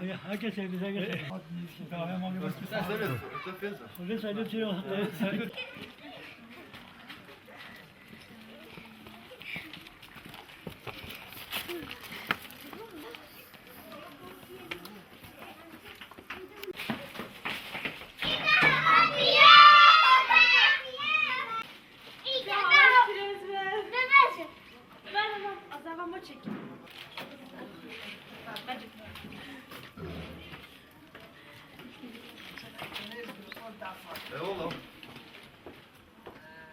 ja, herkes sevdi, herkes sevdi. Och det säger till oss. Oğlum.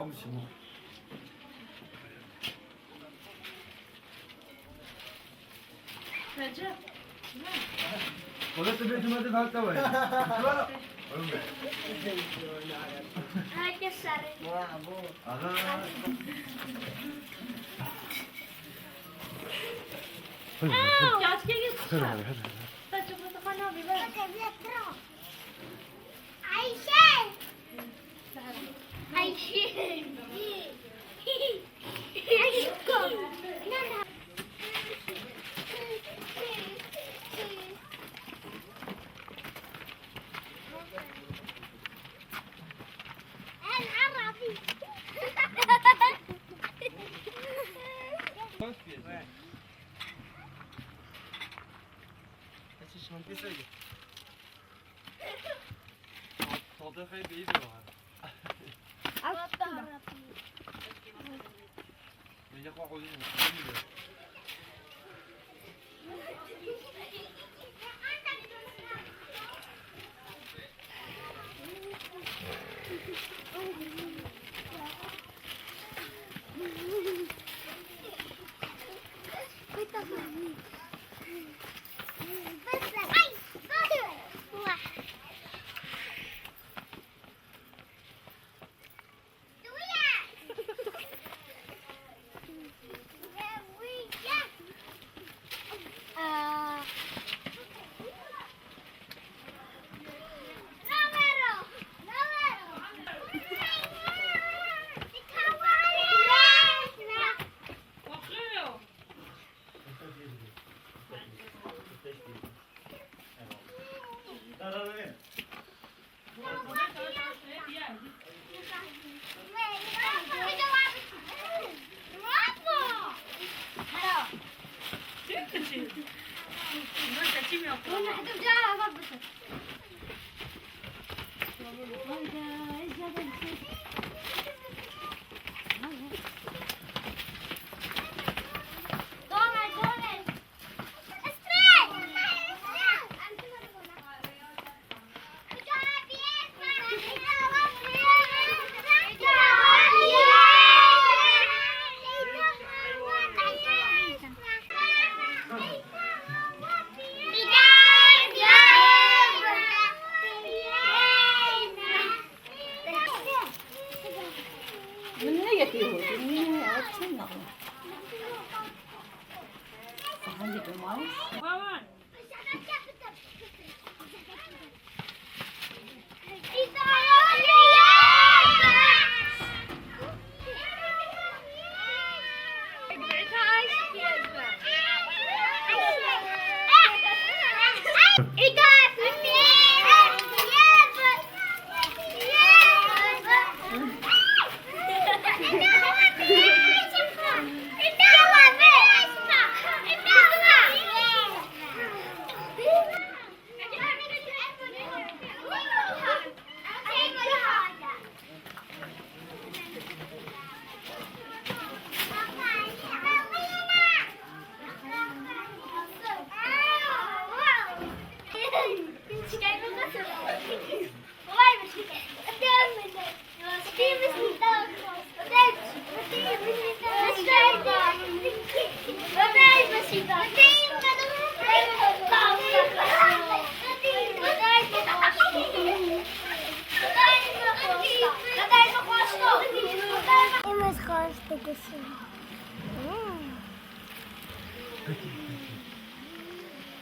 Almışım. Recep. Orası bir cümlede kalkta var. Herkes sarı. Aha. Kaçke gitsin. Saçma sapan abi ver. Ayşe. Ayşe. العربي Tadı hep iyi bir var. Ben yapma koyayım.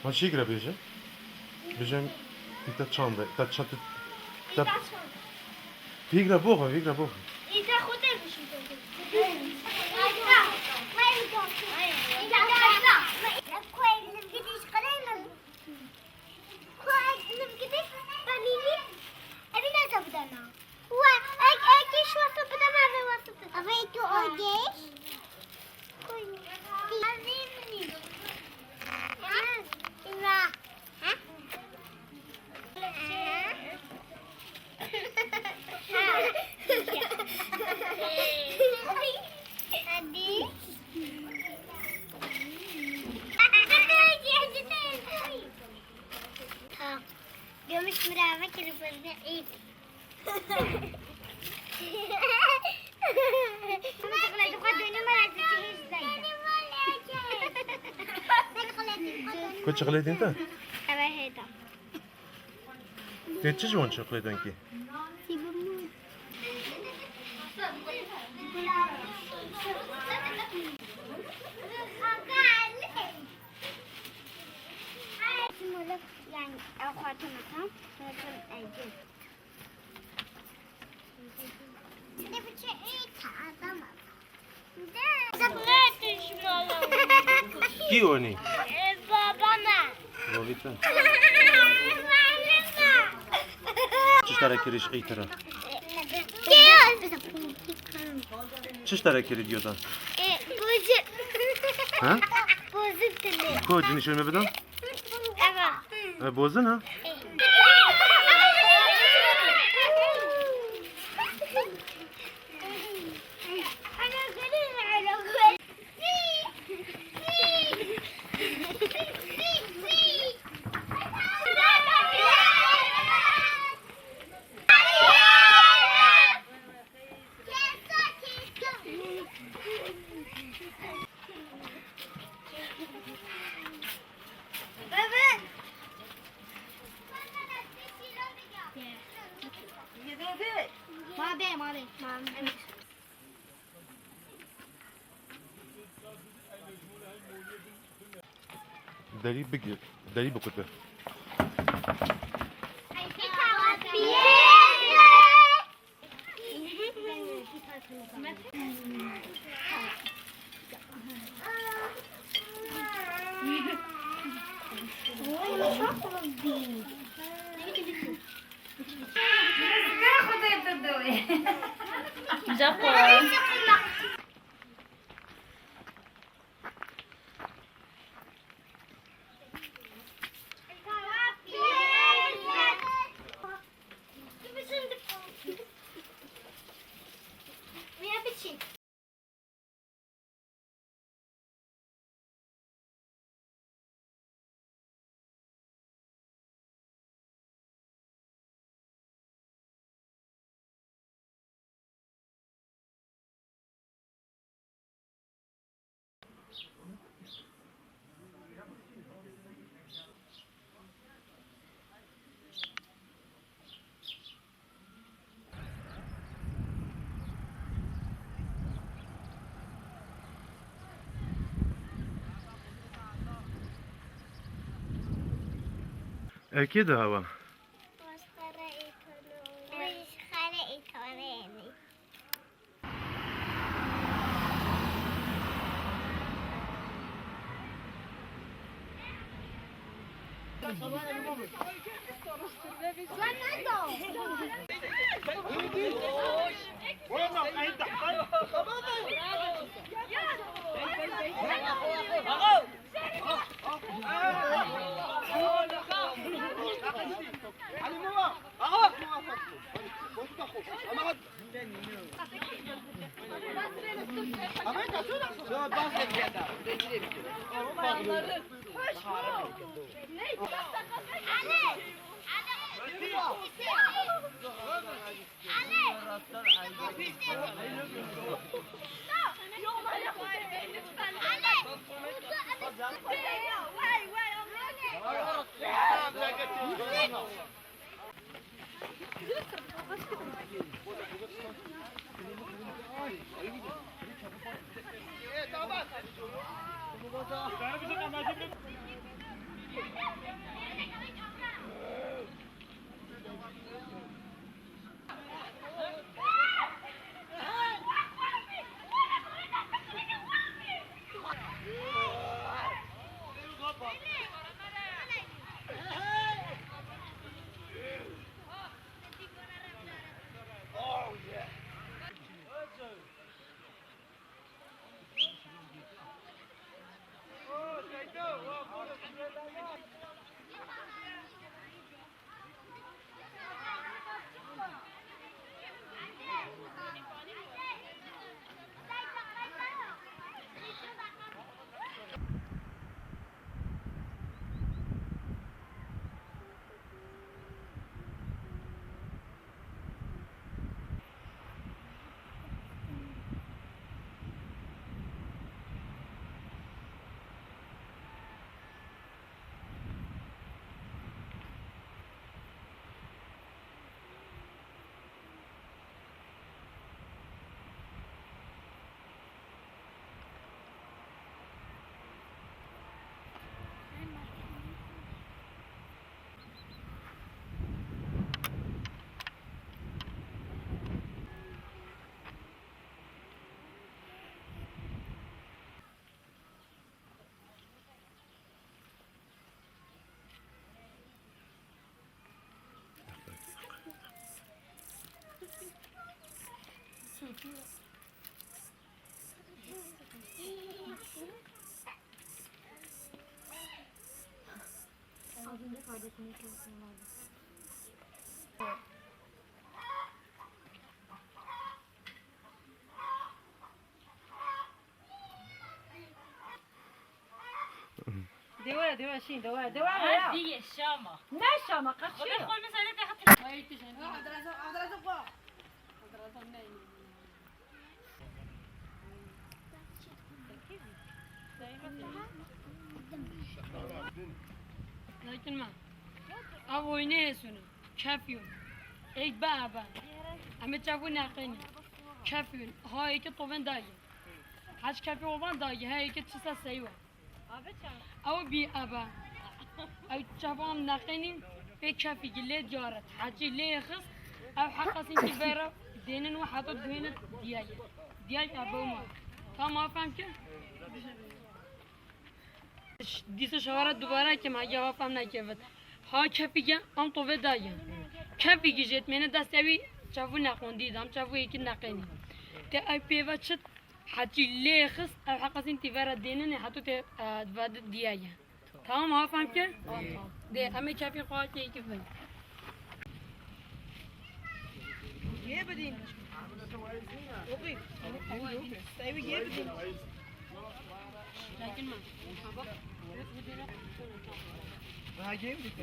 Ma ci gra biezie? Bierzemy i ta czandę, ta czaty... Ta... Wigra bucha, wigra bucha. I ta hotel Brava che riprende il. كنت شغلتي انت؟ أبا هيدا. تنتج وين شغلتي انت؟ يعني أخواتي مثلا أجيب. ده بتشقي تعظم. ده زبنات شمالا. كي وني؟ بابانا. بابيتا. تشتري كريش اي ترى؟ تشتري كري ديودا؟ بوزي. ها؟ بوزي تلي. كودني شو المبدا؟ أبا. بوزنها؟ داري بقي داري بكتة Japon. أكيد هوا Az önce kardeşimin kızı vardı. دوا شين دوا هذه الشامة. ناشا ما خذ قشيو خذ مثلا تحت. هاي تجهني. لكن ما أبو ينسون كافيون إيك بابا أم تشافون أقيني كافيون هاي كطوفن داي هاش كافي وبان داي هاي كتشسا سيوا أو بي أبا أو تشافون ناقيني في كافي جلي جارت حاجي لي خص أو حقا سنتي بيرا دينن وحاطط دينن دياي أبو ما فما فهم كيف دیسه شوارا دوباره که ما جوابم نکرد ها کفیگه ام تو ودایم کفیگی جت منه دستوی چافو نخوندیدم چافو یکی نقینی ته ای پیوت شد حتی لیخس او حقاsin تیوارا دینه حتی ته دواد دیایه تمام ها فهم که ده همه کفی خواهد که یکی فهم یه بدین اوکی سایبی یه بدین لكن ما ها یه بدین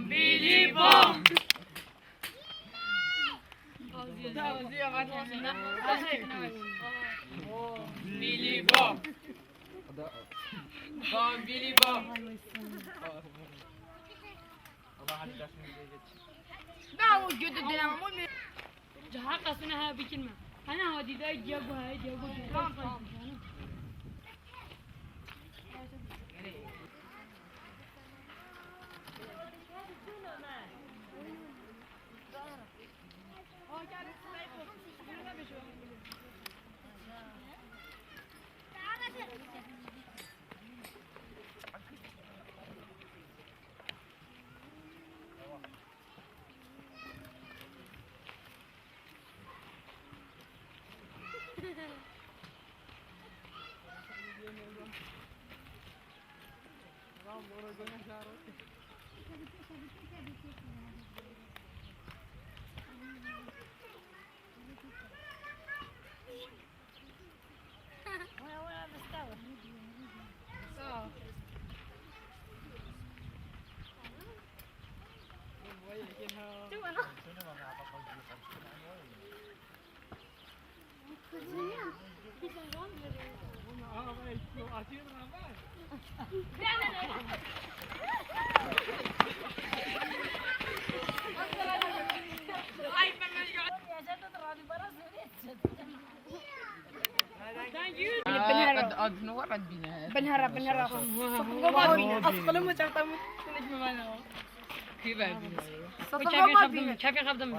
Billy Bom. Billy Bob. Bom Billy Bob. جها قصنا ها بكلمة أنا هادي ده جابوا هاي جابوا بنهرب أصلا ما تعتمد كيف يخدم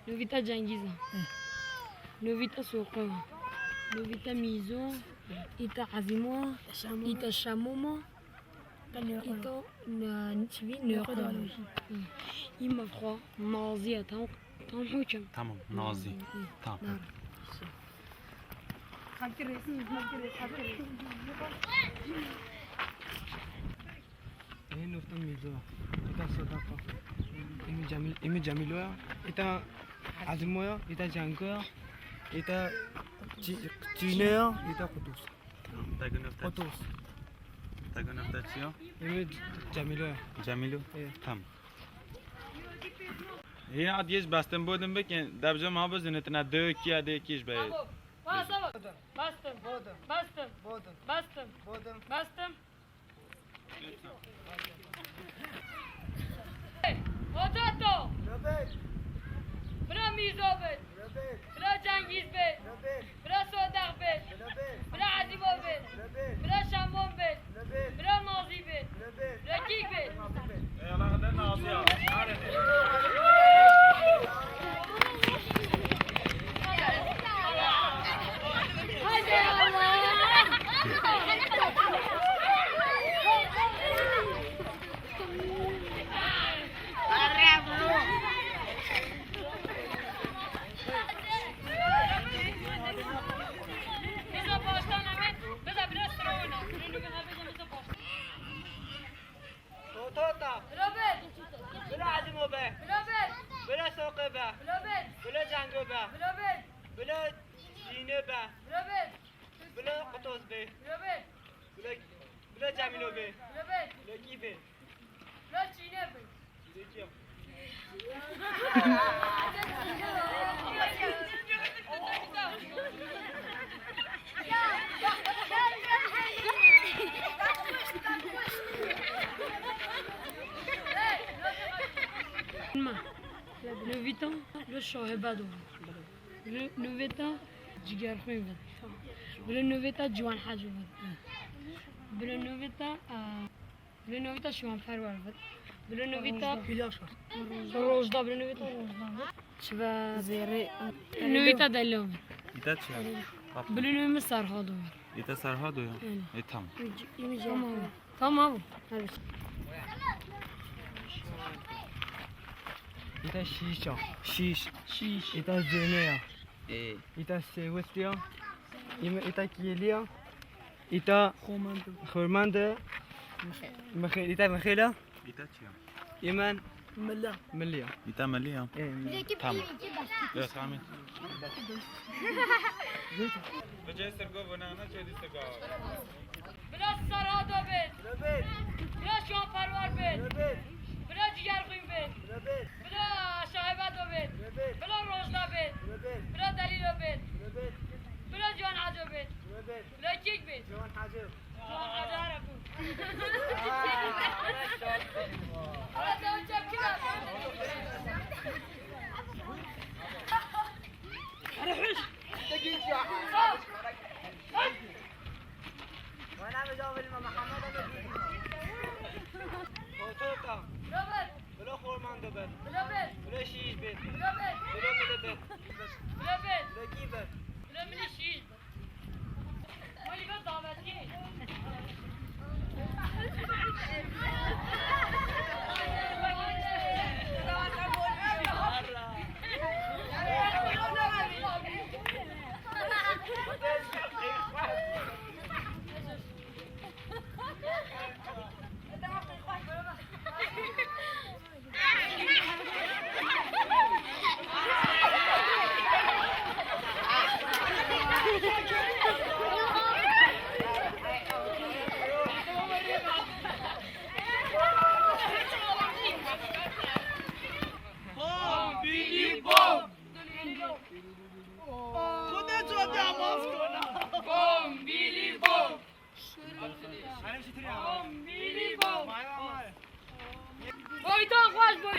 نویتا جنگیزه نویتا سوقه نویتا میزو ایتا عزیمو ایتا شمومو ایتا چی نقدانو این مفخواه نازیه تمام حکم تمام نازی تمام این نفتم میزو ایتا صداقه این جمیلویا ایتا عزیمویا ایتا جنگویا ایتا چینیا ایتا قدوس قدوس تاگه نفته چیا؟ این جمیلویا جمیلو؟ اه. تمام یه عادیش بستم بودم بکن دبجه ما بزنه تنه دو کیا دیکیش به بستم بستم بودم بستم بودم بستم بودم بستم آتاتو ربط برا میزو بید ربط برا جنگیز بید ربط برا صدق بید ربط برا عزیبا بید ربط برا شمون بید ربط برا نازی بید ربط برا کیک بید بذار پاشتان همه بذار برا سرونا برو بذار بذار پاشتان توتا برا بید بلا عزیمو به برا بید بلا سوقه به برا بید بلا جنگو به برا بید بلا جینه به برا بید بلا قطوس به برا بید بلا جمیلو به برا بید بلا کی به برا چینه بید بلا کیا نویتا رو شاهبه دو نویتا جگر خوی بد بله نویتا جوان حجو بد بله نویتا شوان پرور بد بله نویتا روزدا بله نویتا روزدا شبه زیره نویتا دلو بد ایتا چیا؟ بله نویتا سرها دو بد ایتا سرها دویا؟ ای تمام tamam ایتا شیشا شیش ایتا زینیا ایتا سیوستیا ایتا کیلیا ایتا خورمانده ایتا مخیلا ایتا چیا؟ ایمن ملیا ایتا ملیا؟ تمام بس همین بجای سرگو بنانا چه دی سرگو biraz sarı da bed biraz şuan parvar bed biraz ciğer kuyum bed biraz şahibe da bed biraz rozda bed biraz dalil bed biraz can acı bed biraz kek bed جوان حاجب can acı arabu ara da uçak kira وانا بجاوب محمد توتا Robert بلا خورمانده بد Robert بلا شیش بد Robert بلا مله بد Robert بلا کی بد biraz mini şiş Mali ben davetli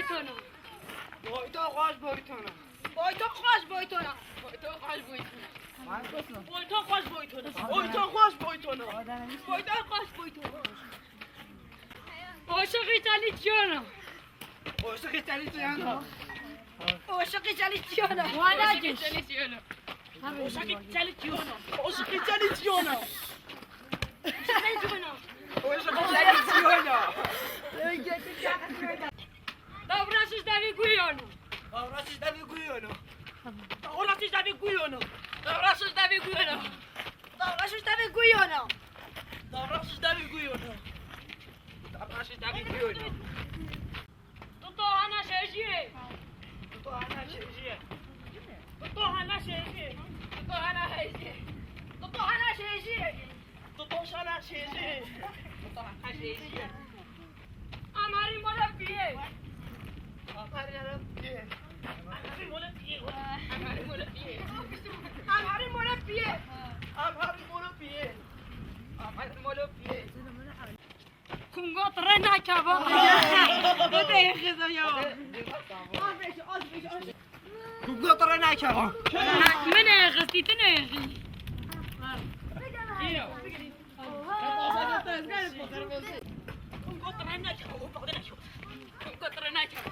boytona. Boyta qosh boytona. Boyton qosh boytona. Boyton qosh boytona. Boyton qosh boytona. Boyton qosh boytona. Boyton qosh boytona. Oşuk İtaliciano. Qo'shiq Italiano. Oşuk İtaliciano. Valla geç. Italiano. Oşuk İtaliciano. Qo'shiq Italiano. İtaliciano. Qo'shiq Italiano. Davranışız David Guiano. Davranışız David Guiano. Davranışız David Guiano. Davranışız David Guiano. Davranışız David Guiano. Davranışız David Guiano. Davranışız David Guiano. Tuto ana şeşi. Tuto ana şeşi. Tuto ana şeşi. Tuto ana şeşi. Tuto ana şeşi. Tuto ana şeşi. Tuto ana şeşi. Amarim mola piye. Amarim piye. Amarim mola piye. Amarim mola piye. Amarim mola piye. Amarim mola piye. Amarim mola piye. Kungo trena kaba. Dede kızım ya. Kungo trena kaba. Mene kızıtı ne? Kungo trena kaba. Kungo trena kaba.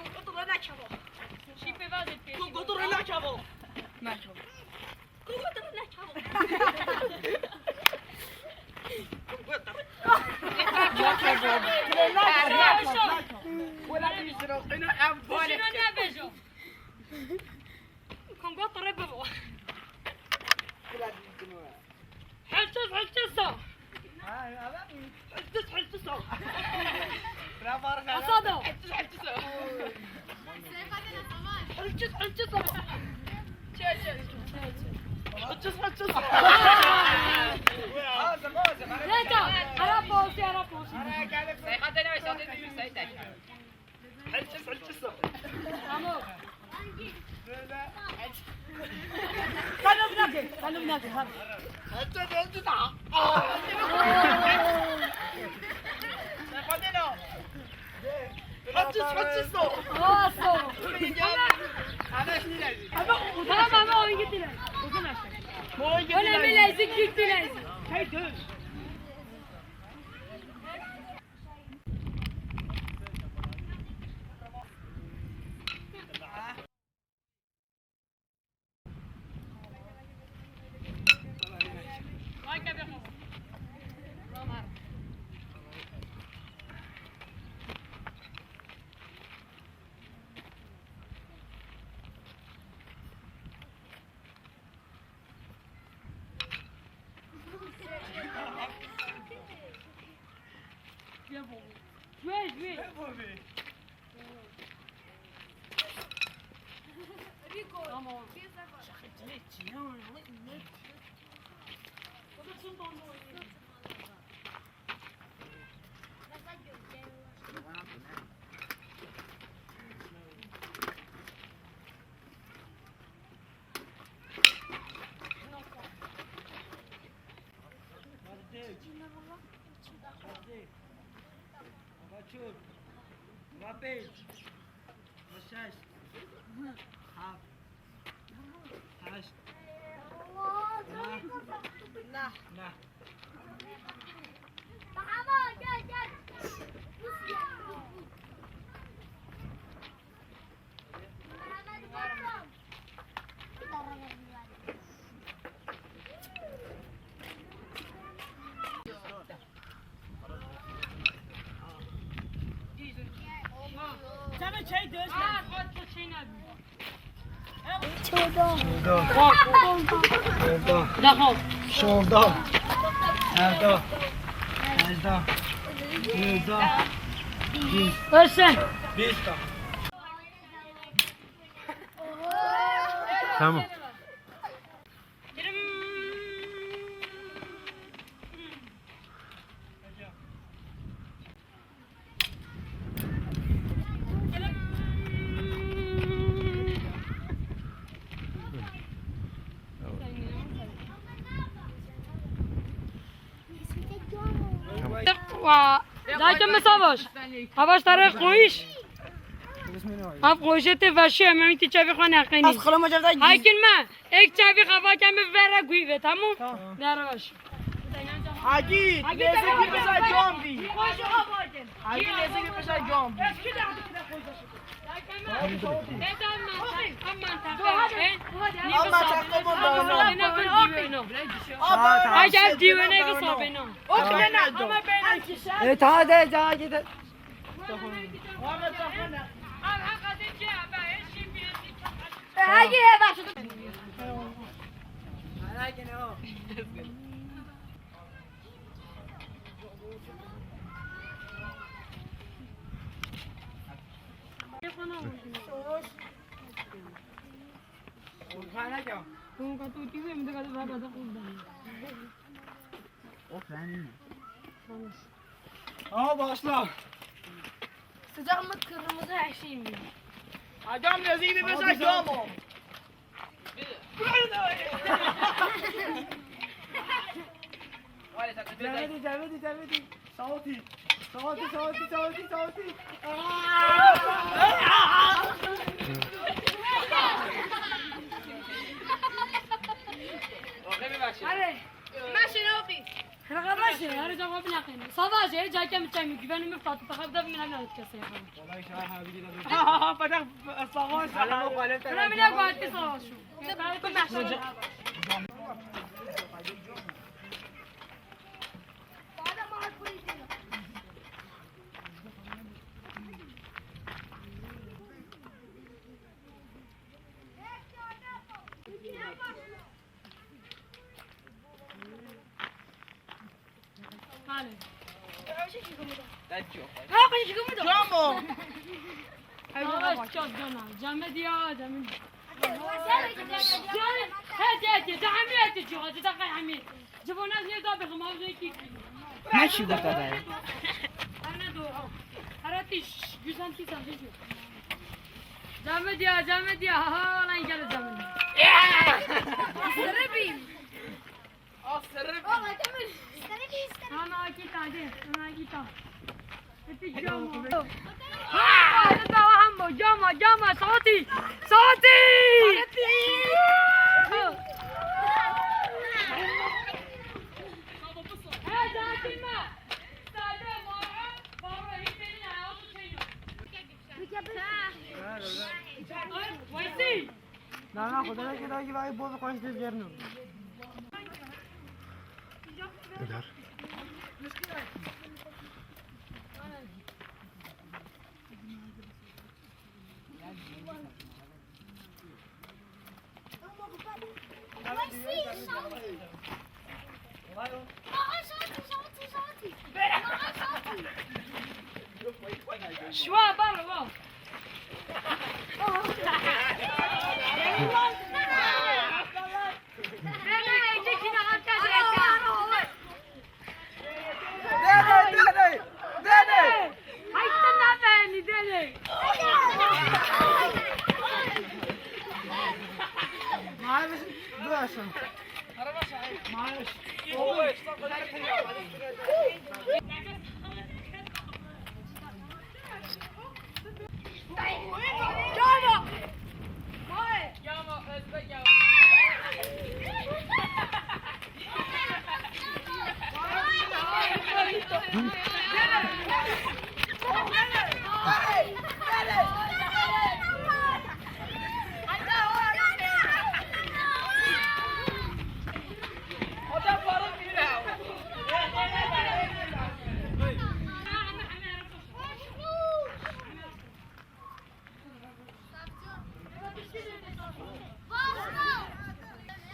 Kungo trena kaba. Şipe vazı piye. Kungo trena kaba. Kungo trena kaba. ولا بيشرب انا ام Boşuna ne bejo? Kungo trena baba. ولا بيشرب Halçız halçızsa. Halçız halçızsa. برافو Asado. Halçız halçız. Halçız halçızsa. حجز حجز Neta. Arap olsun Arap olsun. Sayıkatına ve satın bir sayıdak. حجز حجز Tamam. Kalım nakil. Hadi. حجز حجز حجز حجز Oso. انا شنو لازم Tamam ama oyun gittiler. Uzun aşağı. Öyle bir lezik gittiler. Vay be. Tamam. Vez. Tamam. Rapid. Massage. Half. Hash. Nah. Sana çay döş. Solda. Nerede? Ölsen. Tamam. Dajcie my saboś. A wasz tarek koisz? اب خوشت وشه ممیتی چاوی خان نقینی از خلا مجرد هایکن ما ایک چاوی خفا کم بفره گویوه تموم داره باش Hagi, neyse ki mesela Gambi. Hagi neyse ki mesela Gambi. Ama takım Agar divane ke sobe no. Evet hadi hadi. Hagi başladı. Aha başla. Sıcak mı kırmızı her şey mi? Agam neyse ki mesela Gambi. Olha, tá com dois aí. Devedi. Sauti. Olha, me baixa. Arkadaşlar her cevap nakın. Sadece caykem çayım güvenimi fatı takabda bir minna etkisi yapalım. Ha pada savaş. Buna bile kuatli savaşı. Hadi. Dá tchau. Gambo. Yavaş çok cana. Came diyor came. هاتي تعميتي جو هاتي دقي عمي جبوا ناس يضرب خماوزي كي ماشي بطل. انا دو هراتي جوزان كي سانجيو جامد يا ها لا يجرى جامد سربي انا اكيد عادي انا اكيد انت جامو هذا وهم جامع صوتي Na خدا که دایی وای بود خوش دل گرنم. Eder. شوا برا Dede. Maaş burası. Maaş.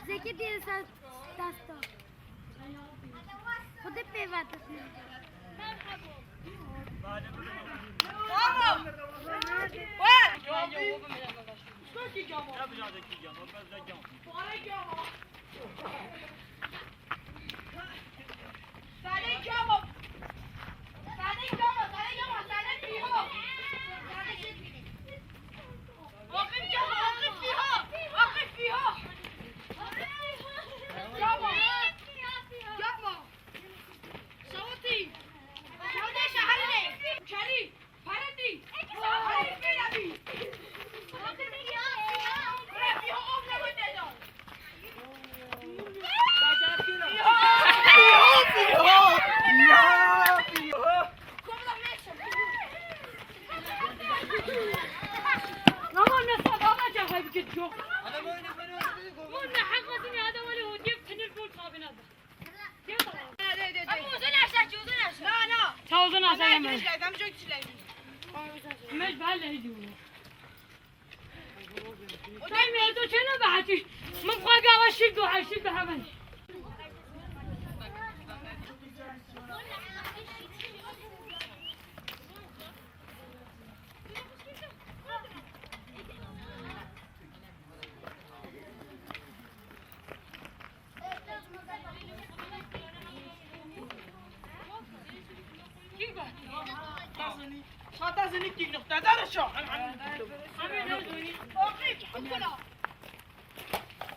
Zeki diye sen dasta. O da pevata. Kari, parati, Yok. Bunun ne hakkasını adam öyle o deyip sinir bul sabine de. Ama uzun aşağı ki uzun aşağı. Sağ olsun aşağı yemeği. Ben çok çiledim. مش بهلا يجوا دايما يدو شنو بعدي من فوق وشدوا حشدوا حبني شاطر زنيك نقطة دار شو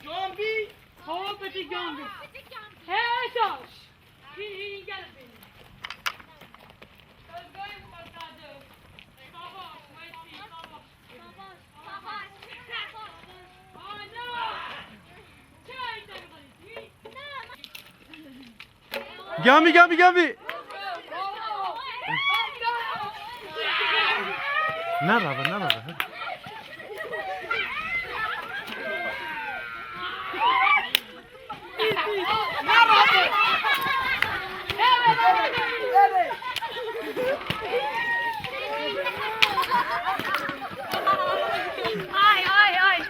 جنبي هو بدي جنبي هي شاش هي قلبي Gami gami gami. Ne baba ne baba? Ay ay ay.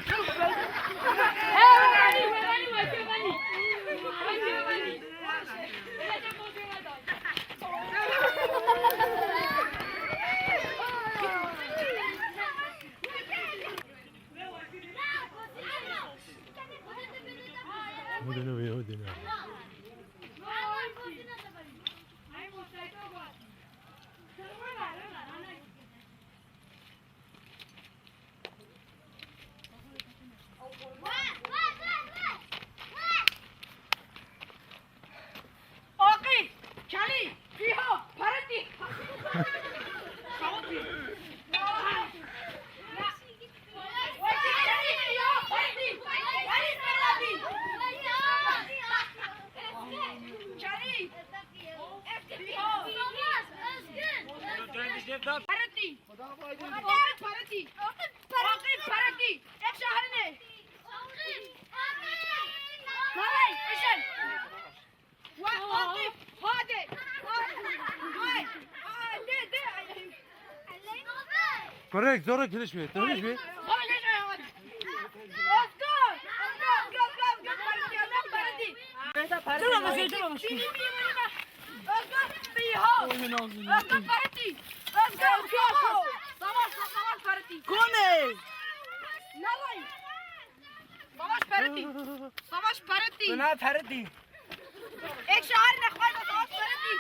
اوكي كالي فيها بردي بردي بردي بردي ايش شهرني هاي ايش واقف هادي هاي Korrekt zora gelişmiyor. Tanış mı? Savaş parati. أنا فردي Ek şahar ne koy savaş parati.